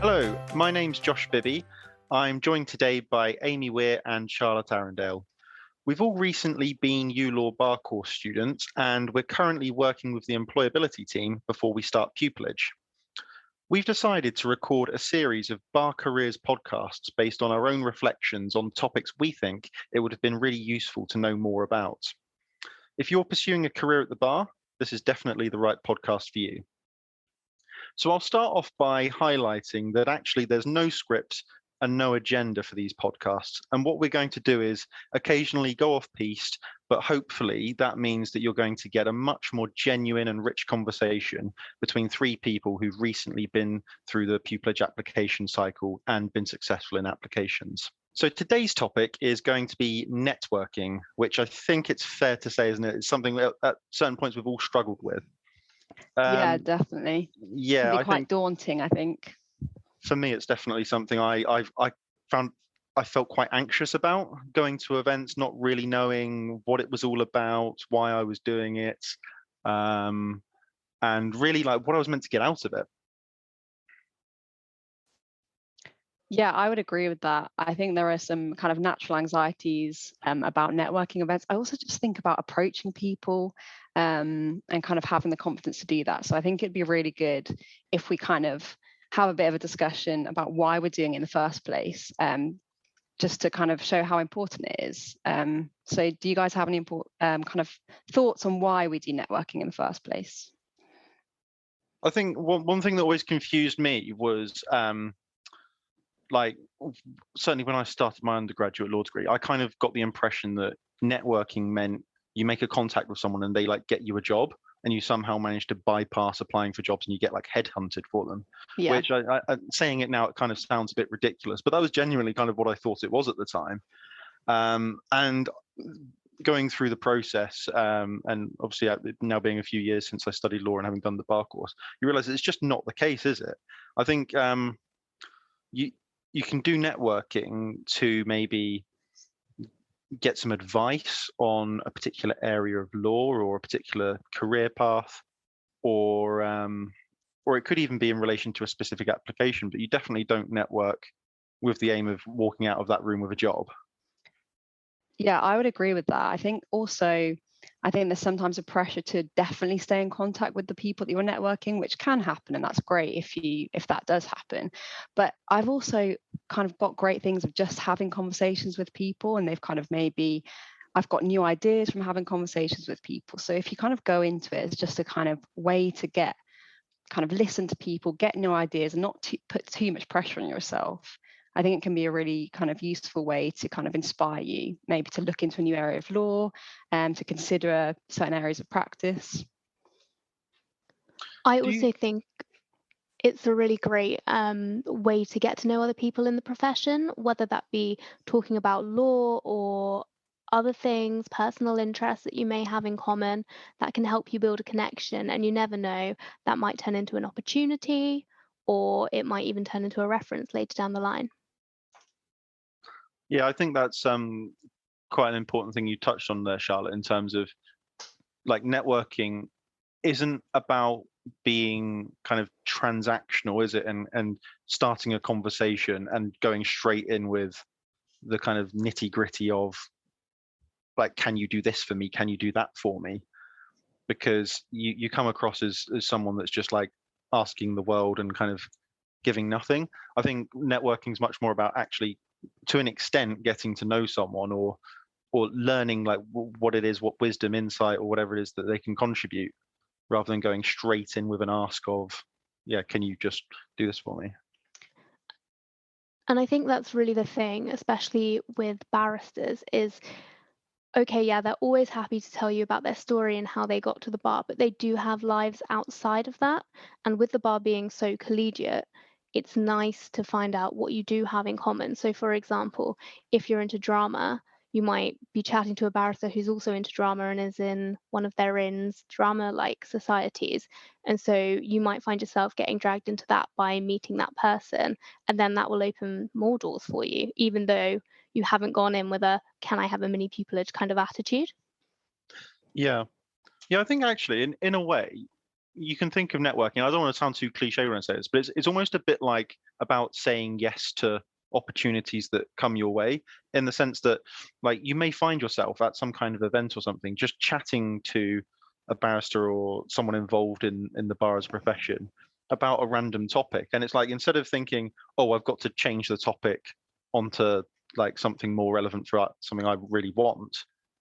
Hello, my name's Josh Bibby. I'm joined today by Amy Weir and Charlotte Arundale. We've all recently been ULaw bar course students, and we're currently working with the employability team before we start pupillage. We've decided to record a series of bar careers podcasts based on our own reflections on topics we think it would have been really useful to know more about. If you're pursuing a career at the bar, this is definitely the right podcast for you. So I'll start off by highlighting that actually there's no script and no agenda for these podcasts. And what we're going to do is occasionally go off piste, but hopefully that means that you're going to get a much more genuine and rich conversation between three people who've recently been through the pupillage application cycle and been successful in applications. So today's topic is going to be networking, which I think it's fair to say, isn't it? It's something that at certain points we've all struggled with. Yeah, definitely. Yeah, It can be I quite think daunting, I think. for me, it's definitely something I found I felt quite anxious about going to events, not really knowing what it was all about, why I was doing it, and really like what I was meant to get out of it. Yeah, I would agree with that. I think there are some kind of natural anxieties about networking events. I also just think about approaching people and kind of having the confidence to do that. So I think it'd be really good if we kind of have a bit of a discussion about why we're doing it in the first place, just to kind of show how important it is. So do you guys have any kind of thoughts on why we do networking in the first place? I think one thing that always confused me was like certainly when I started my undergraduate law degree, I kind of got the impression that networking meant you make a contact with someone and they like get you a job, and you somehow manage to bypass applying for jobs and you get like headhunted for them. Yeah. Which I saying it now, it kind of sounds a bit ridiculous, but that was genuinely kind of what I thought it was at the time. And going through the process, and obviously now being a few years since I studied law and having done the bar course, you realize it's just not the case, is it? I think you can do networking to maybe get some advice on a particular area of law or a particular career path, or it could even be in relation to a specific application, but you definitely don't network with the aim of walking out of that room with a job. Yeah, I would agree with that. I think there's sometimes a pressure to definitely stay in contact with the people that you're networking, which can happen, and that's great if that does happen. But I've also kind of got great things of just having conversations with people, and they've kind of I've got new ideas from having conversations with people. So if you kind of go into it as just a kind of way to listen to people, get new ideas, and not put too much pressure on yourself, I think it can be a really kind of useful way to kind of inspire you, maybe to look into a new area of law and to consider certain areas of practice. I also think it's a really great way to get to know other people in the profession, whether that be talking about law or other things, personal interests that you may have in common that can help you build a connection. And you never know, that might turn into an opportunity, or it might even turn into a reference later down the line. Yeah, I think that's quite an important thing you touched on there, Charlotte, in terms of like networking isn't about being kind of transactional, is it? And starting a conversation and going straight in with the kind of nitty gritty of like, can you do this for me? Can you do that for me? Because you come across as someone that's just like asking the world and kind of giving nothing. I think networking is much more about actually, to an extent, getting to know someone or learning like what it is, what wisdom, insight, or whatever it is that they can contribute, rather than going straight in with an ask of, yeah, can you just do this for me? And I think that's really the thing, especially with barristers, is okay, yeah, they're always happy to tell you about their story and how they got to the bar, but they do have lives outside of that. And with the bar being so collegiate, it's nice to find out what you do have in common. So for example, if you're into drama, you might be chatting to a barrister who's also into drama and is in one of their inns drama-like societies. And so you might find yourself getting dragged into that by meeting that person, and then that will open more doors for you, even though you haven't gone in with a "can I have a mini pupillage" kind of attitude. Yeah. Yeah, I think actually, in a way, you can think of networking. I don't want to sound too cliche when I say this, but it's almost a bit like about saying yes to opportunities that come your way, in the sense that, like, you may find yourself at some kind of event or something, just chatting to a barrister or someone involved in the bar as a profession about a random topic. And it's like, instead of thinking, oh, I've got to change the topic onto like something more relevant for something I really want,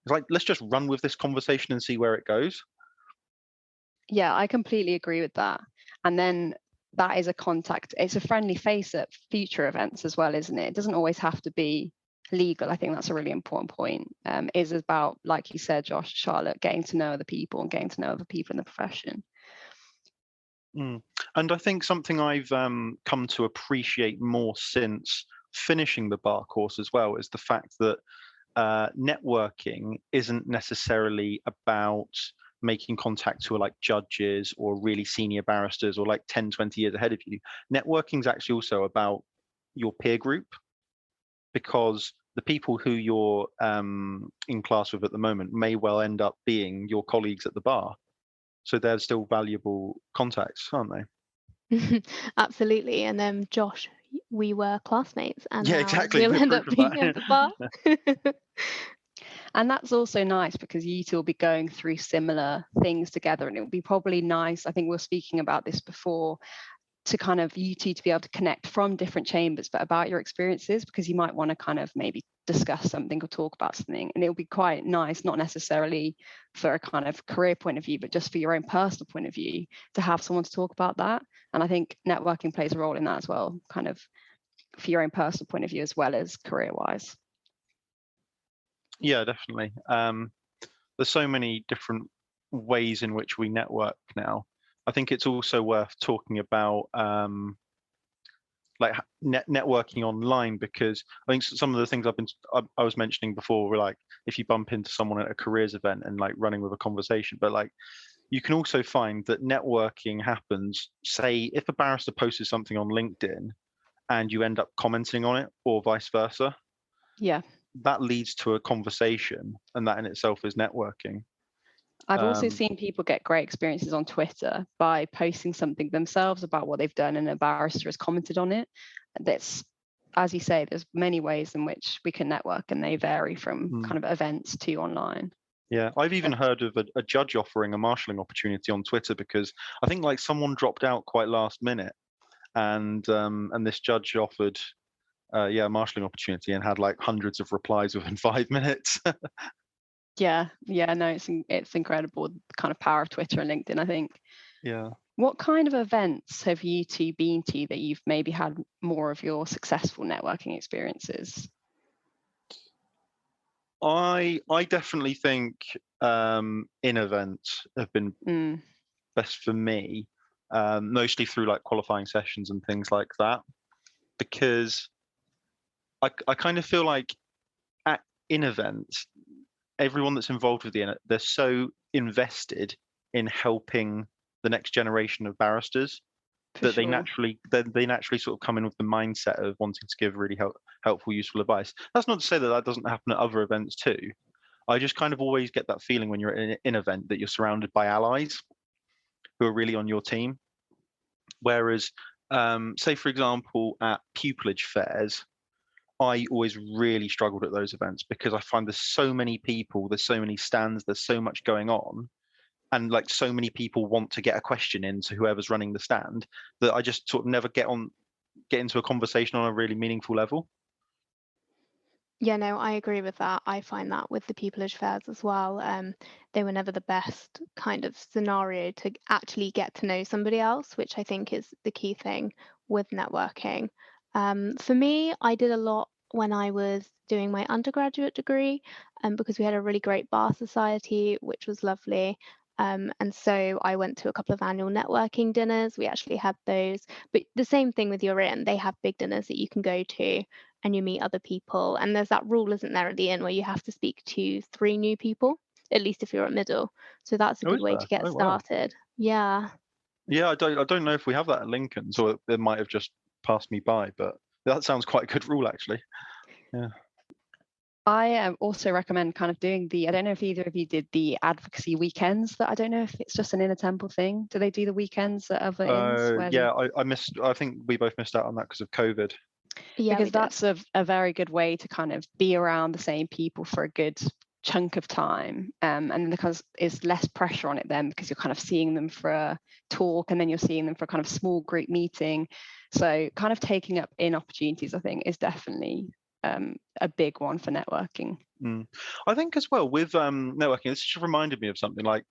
it's like, let's just run with this conversation and see where it goes. Yeah, I completely agree with that. And then that is a contact, it's a friendly face at future events as well, isn't it? It doesn't always have to be legal. I think that's a really important point. Is about, like you said, Josh, Charlotte, getting to know other people and getting to know other people in the profession. And I think something I've come to appreciate more since finishing the bar course as well is the fact that networking isn't necessarily about making contact who are like judges or really senior barristers or like 10, 20 years ahead of you. Networking is actually also about your peer group, because the people who you're in class with at the moment may well end up being your colleagues at the bar. So they're still valuable contacts, aren't they? Absolutely. And Josh, we were classmates, and Yeah, now exactly. we'll end up being at the bar. And that's also nice because you two will be going through similar things together, and it will be probably nice. I think we were speaking about this before, to kind of you two to be able to connect from different chambers, but about your experiences, because you might want to kind of maybe discuss something or talk about something. And it'll be quite nice, not necessarily for a kind of career point of view, but just for your own personal point of view, to have someone to talk about that. And I think networking plays a role in that as well, kind of for your own personal point of view as well as career wise. Yeah, definitely. There's so many different ways in which we network now. I think it's also worth talking about like networking online, because I think some of the things I was mentioning before were like, if you bump into someone at a careers event and like running with a conversation, but like you can also find that networking happens, say if a barrister posted something on LinkedIn and you end up commenting on it, or vice versa. Yeah. That leads to a conversation, and that in itself is networking. I've also seen people get great experiences on Twitter by posting something themselves about what they've done, and a barrister has commented on it. That's, as you say, there's many ways in which we can network, and they vary from kind of events to online. Yeah, I've even heard of a judge offering a marshalling opportunity on Twitter, because I think like someone dropped out quite last minute, and this judge offered a marshalling opportunity and had like hundreds of replies within 5 minutes. Yeah, no, it's incredible, the kind of power of Twitter and LinkedIn, I think. Yeah. What kind of events have you two been to that you've maybe had more of your successful networking experiences? I definitely think in events have been best for me, mostly through like qualifying sessions and things like that, because I kind of feel like in events, everyone that's involved with they're so invested in helping the next generation of barristers that they naturally sort of come in with the mindset of wanting to give really helpful, useful advice. That's not to say that that doesn't happen at other events too. I just kind of always get that feeling when you're in an event that you're surrounded by allies who are really on your team. Whereas, say for example, at pupillage fairs, I always really struggled at those events because I find there's so many people, there's so many stands, there's so much going on, and like so many people want to get a question in to whoever's running the stand, that I just sort of never get into a conversation on a really meaningful level. Yeah, no, I agree with that. I find that with the pupillage fairs as well. They were never the best kind of scenario to actually get to know somebody else, which I think is the key thing with networking. For me, I did a lot when I was doing my undergraduate degree, because we had a really great bar society, which was lovely. And so I went to a couple of annual networking dinners. We actually had those, but the same thing with your inn. They have big dinners that you can go to. and you meet other people. And there's that rule, isn't there, at the end where you have to speak to 3 new people, at least if you're at middle. So that's a Oh, good is way there? to get Oh, wow. started. Yeah. Yeah, I don't know if we have that at Lincoln, so it might have just passed me by, but that sounds quite a good rule, actually. Yeah. I also recommend kind of doing I don't know if either of you did the advocacy weekends. That I don't know if it's just an Inner Temple thing. Do they do the weekends at other inns? Yeah, I missed. I think we both missed out on that because of COVID. Yeah, because that's a very good way to kind of be around the same people for a good chunk of time, and because it's less pressure on it then, because you're kind of seeing them for a talk and then you're seeing them for a kind of small group meeting. So kind of taking up in opportunities, I think, is definitely a big one for networking. I think as well with networking, this just reminded me of something. Like,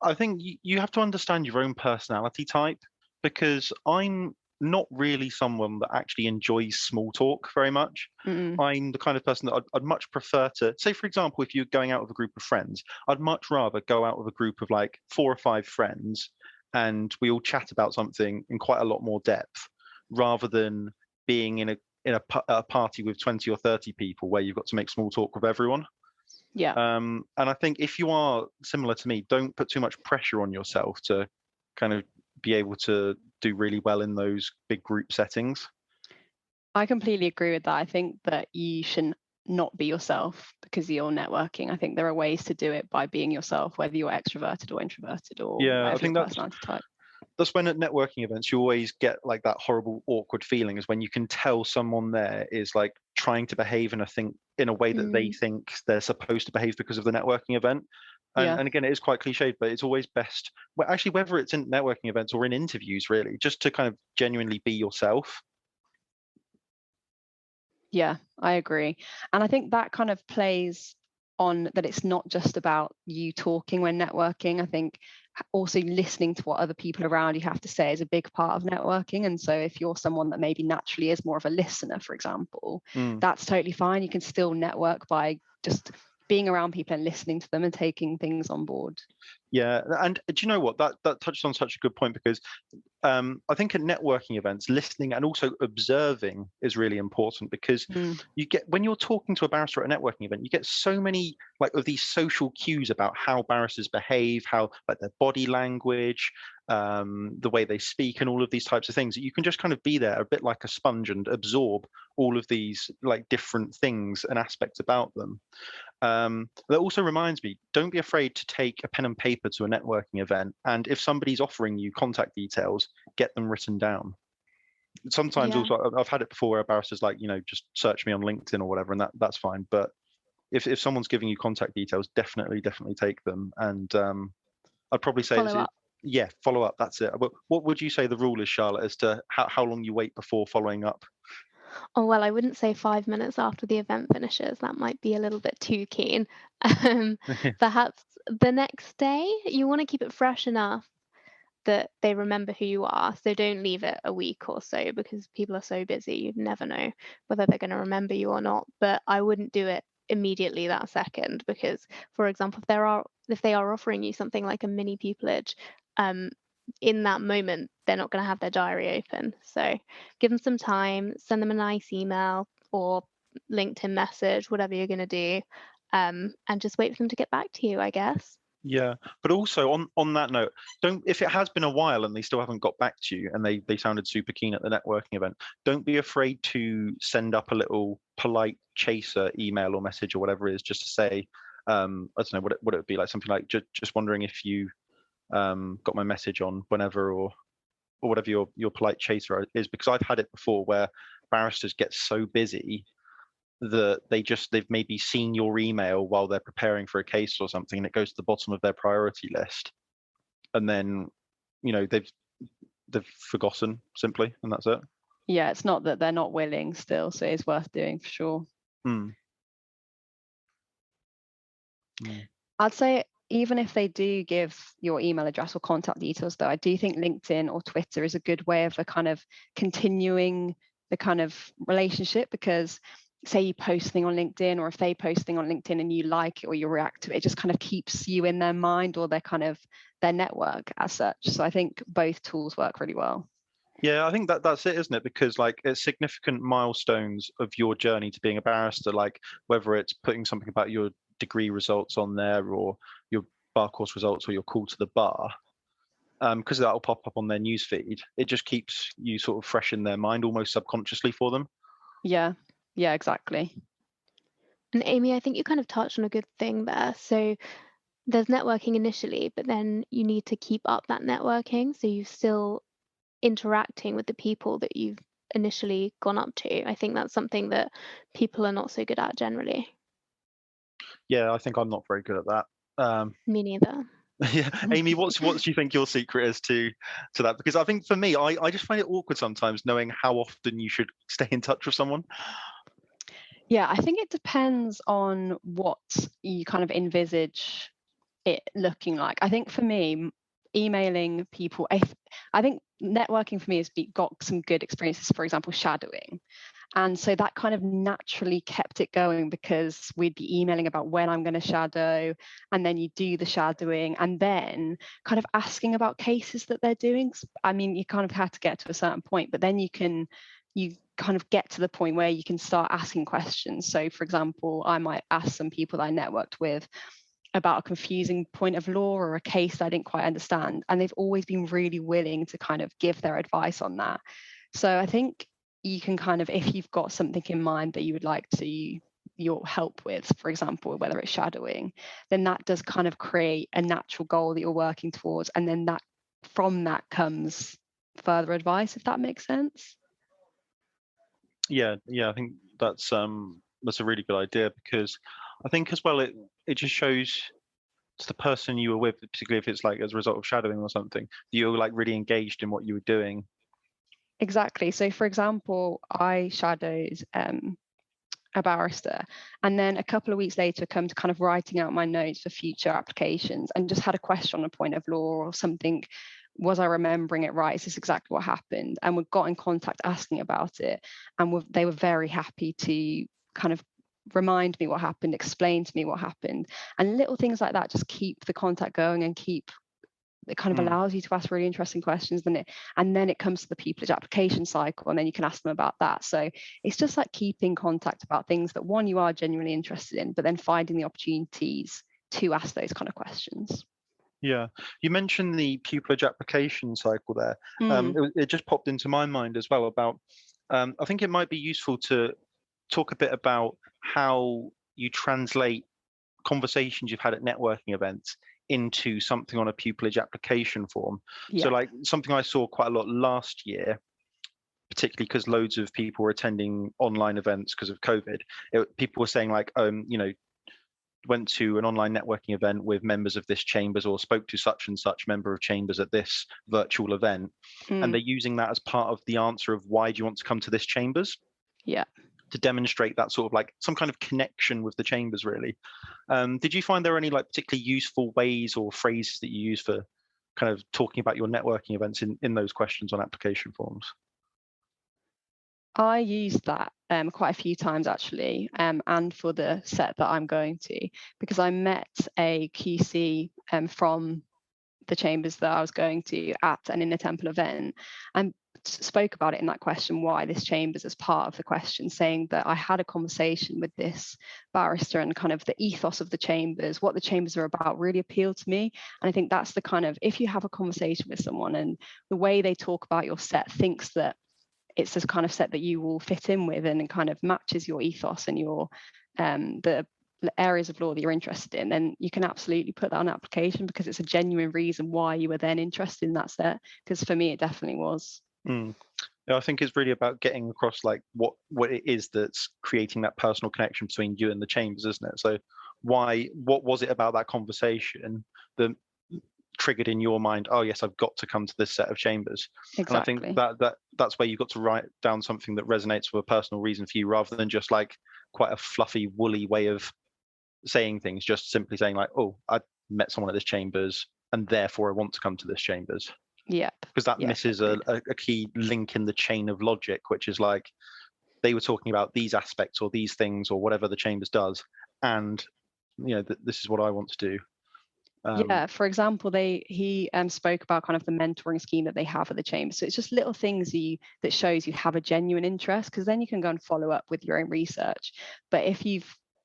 I think you have to understand your own personality type, because I'm not really someone that actually enjoys small talk very much. I'm the kind of person that I'd much prefer to say, for example, if you're going out with a group of friends, I'd much rather go out with a group of like 4 or 5 friends and we all chat about something in quite a lot more depth, rather than being in a party with 20 or 30 people where you've got to make small talk with everyone. Yeah. And I think if you are similar to me, don't put too much pressure on yourself to kind of be able to do really well in those big group settings. I completely agree with that. I think that you should not be yourself because you're networking. I think there are ways to do it by being yourself, whether you're extroverted or introverted or I think your personality type. That's when at networking events you always get like that horrible awkward feeling, is when you can tell someone there is like trying to behave in a way that they think they're supposed to behave because of the networking event. And again, it is quite cliched, but it's always best, well, actually, whether it's in networking events or in interviews, really, just to kind of genuinely be yourself. Yeah, I agree. And I think that kind of plays on that it's not just about you talking when networking. I think also listening to what other people around you have to say is a big part of networking. And so if you're someone that maybe naturally is more of a listener, for example, that's totally fine. You can still network by just being around people and listening to them and taking things on board. Yeah, and do you know what, that touched on such a good point, because I think at networking events, listening and also observing is really important, because you get, when you're talking to a barrister at a networking event, you get so many like of these social cues about how barristers behave, how like their body language, the way they speak, and all of these types of things, that you can just kind of be there a bit like a sponge and absorb all of these like different things and aspects about them. That also reminds me, don't be afraid to take a pen and paper to a networking event, and if somebody's offering you contact details, get them written down. Sometimes also I've had it before where a barrister's like, just search me on LinkedIn or whatever, and that's fine. But if someone's giving you contact details, definitely take them. And I'd probably say follow up. That's it. But what would you say the rule is, Charlotte, as to how long you wait before following up? Oh, well, I wouldn't say 5 minutes after the event finishes. That might be a little bit too keen. Perhaps the next day. You want to keep it fresh enough that they remember who you are. So don't leave it a week or so, because people are so busy. You'd never know whether they're going to remember you or not. But I wouldn't do it immediately that second, because, for example, if they are offering you something like a mini pupillage, in that moment, they're not going to have their diary open. So give them some time, send them a nice email or LinkedIn message, whatever you're going to do, and just wait for them to get back to you, I guess. Yeah, but also on that note, if it has been a while and they still haven't got back to you and they sounded super keen at the networking event, don't be afraid to send up a little polite chaser email or message or whatever it is, just to say, I don't know what it would be like, something like just wondering if you got my message on whenever, or whatever your polite chaser is, because I've had it before where barristers get so busy that they've maybe seen your email while they're preparing for a case or something, and it goes to the bottom of their priority list, and then they've forgotten simply, and that's it. Yeah, it's not that they're not willing still, so it's worth doing for sure. I'd say even if they do give your email address or contact details, though, I do think LinkedIn or Twitter is a good way of a kind of continuing the kind of relationship, because say you post something on LinkedIn, or if they post something on LinkedIn and you like it or you react to it, it just kind of keeps you in their mind or their network as such. So I think both tools work really well. Yeah, I think that's it, isn't it? Because like it's significant milestones of your journey to being a barrister, like whether it's putting something about your degree results on there or your bar course results or your call to the bar, because that'll pop up on their news feed. It just keeps you sort of fresh in their mind, almost subconsciously for them. Yeah, exactly. And Amy, I think you kind of touched on a good thing there. So there's networking initially, but then you need to keep up that networking. So you're still interacting with the people that you've initially gone up to. I think that's something that people are not so good at generally. Yeah, I think I'm not very good at that. Me neither. Yeah, Amy, what do you think your secret is to that? Because I think for me, I just find it awkward sometimes knowing how often you should stay in touch with someone. Yeah, I think it depends on what you kind of envisage it looking like. I think for me, emailing people, I think networking for me has got some good experiences, for example, shadowing. And so that kind of naturally kept it going because we'd be emailing about when I'm going to shadow, and then you do the shadowing, and then kind of asking about cases that they're doing. I mean, you kind of had to get to a certain point, but then you kind of get to the point where you can start asking questions. So, for example, I might ask some people that I networked with about a confusing point of law or a case that I didn't quite understand, and they've always been really willing to kind of give their advice on that. So I think you can kind of, if you've got something in mind that you would like your help with, for example, whether it's shadowing, then that does kind of create a natural goal that you're working towards, and then that from that comes further advice, if that makes sense. Yeah, I think that's a really good idea, because I think as well it just shows to the person you were with, particularly if it's like as a result of shadowing or something, you're like really engaged in what you were doing. Exactly. So, for example, I shadowed a barrister, and then a couple of weeks later come to kind of writing out my notes for future applications, and just had a question on a point of law or something. Was I remembering it right? Is this exactly what happened? And we got in contact asking about it, and they were very happy to kind of remind me what happened, explain to me what happened, and little things like that just keep the contact going and keep it kind of allows you to ask really interesting questions, and then it comes to the pupillage application cycle, and then you can ask them about that. So it's just like keeping contact about things that, one, you are genuinely interested in, but then finding the opportunities to ask those kind of questions. Yeah, you mentioned the pupillage application cycle there. It just popped into my mind as well about, I think it might be useful to talk a bit about how you translate conversations you've had at networking events into something on a pupillage application form. Yeah. So like something I saw quite a lot last year, particularly because loads of people were attending online events because of COVID, people were saying like, went to an online networking event with members of this chambers, or spoke to such and such member of chambers at this virtual event. And they're using that as part of the answer of why do you want to come to this chambers? Yeah. To demonstrate that sort of like some kind of connection with the chambers, really. Did you find there are any like particularly useful ways or phrases that you use for kind of talking about your networking events in those questions on application forms? I used that quite a few times actually, and for the set that I'm going to, because I met a QC from the chambers that I was going to at an Inner Temple event, and spoke about it in that question, why this chambers, as part of the question, saying that I had a conversation with this barrister, and kind of the ethos of the chambers, what the chambers are about, really appealed to me. And I think that's the kind of, if you have a conversation with someone and the way they talk about your set thinks that it's this kind of set that you will fit in with, and it kind of matches your ethos and your the areas of law that you're interested in, then you can absolutely put that on application, because it's a genuine reason why you were then interested in that set. Because for me, it definitely was. Yeah, I think it's really about getting across like what it is that's creating that personal connection between you and the chambers, isn't it? So what was it about that conversation that triggered in your mind, oh yes, I've got to come to this set of chambers? Exactly. And I think that's where you've got to write down something that resonates with a personal reason for you, rather than just like quite a fluffy, woolly way of saying things, just simply saying like, oh, I met someone at this chambers and therefore I want to come to this chambers. Yeah. Because that misses a key link in the chain of logic, which is like they were talking about these aspects or these things or whatever the chambers does, and this is what I want to do. Yeah, for example, he spoke about kind of the mentoring scheme that they have at the chamber. So it's just little things that shows you have a genuine interest, because then you can go and follow up with your own research. But if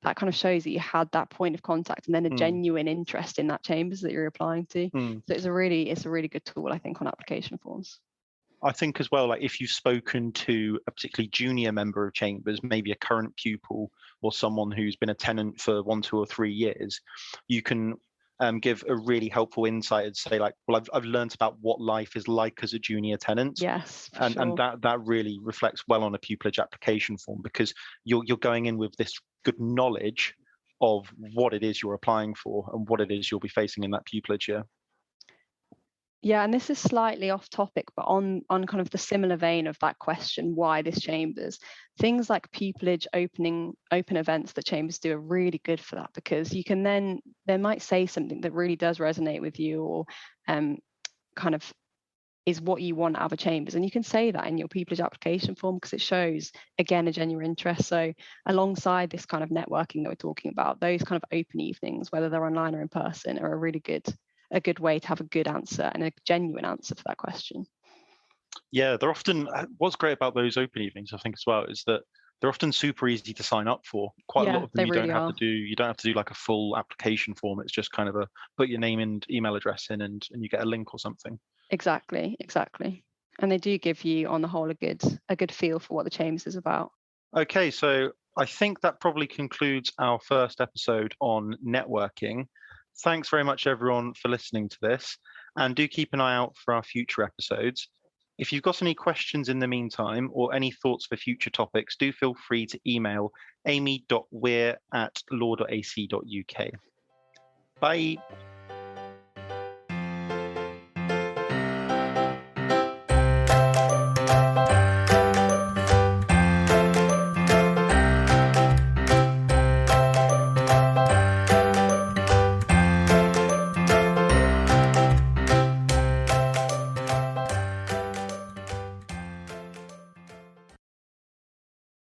that kind of shows that you had that point of contact and then a genuine interest in that chambers that you're applying to. So it's a really good tool, I think, on application forms. I think as well, like if you've spoken to a particularly junior member of chambers, maybe a current pupil or someone who's been a tenant for 1, 2, or 3 years, you can give a really helpful insight and say, like, well, I've learned about what life is like as a junior tenant. Yes, and sure. that really reflects well on a pupillage application form, because you're going in with this good knowledge of what it is you're applying for and what it is you'll be facing in that pupillage year. Yeah, and this is slightly off topic, but on kind of the similar vein of that question, why this chambers, things like pupillage open events that chambers do are really good for that, because you can then, they might say something that really does resonate with you, or kind of is what you want out of a chambers, and you can say that in your pupillage application form, because it shows, again, a genuine interest. So alongside this kind of networking that we're talking about, those kind of open evenings, whether they're online or in person, are a really good way to have a good answer and a genuine answer for that question. Yeah, they're often, what's great about those open evenings, I think, as well, is that they're often super easy to sign up for. Quite a lot of them you don't have to do like a full application form. It's just kind of put your name and email address in, and you get a link or something. Exactly. And they do give you, on the whole, a good feel for what the chambers is about. Okay, so I think that probably concludes our first episode on networking. Thanks very much, everyone, for listening to this, and do keep an eye out for our future episodes. If you've got any questions in the meantime, or any thoughts for future topics, do feel free to email amy.weir@law.ac.uk. Bye.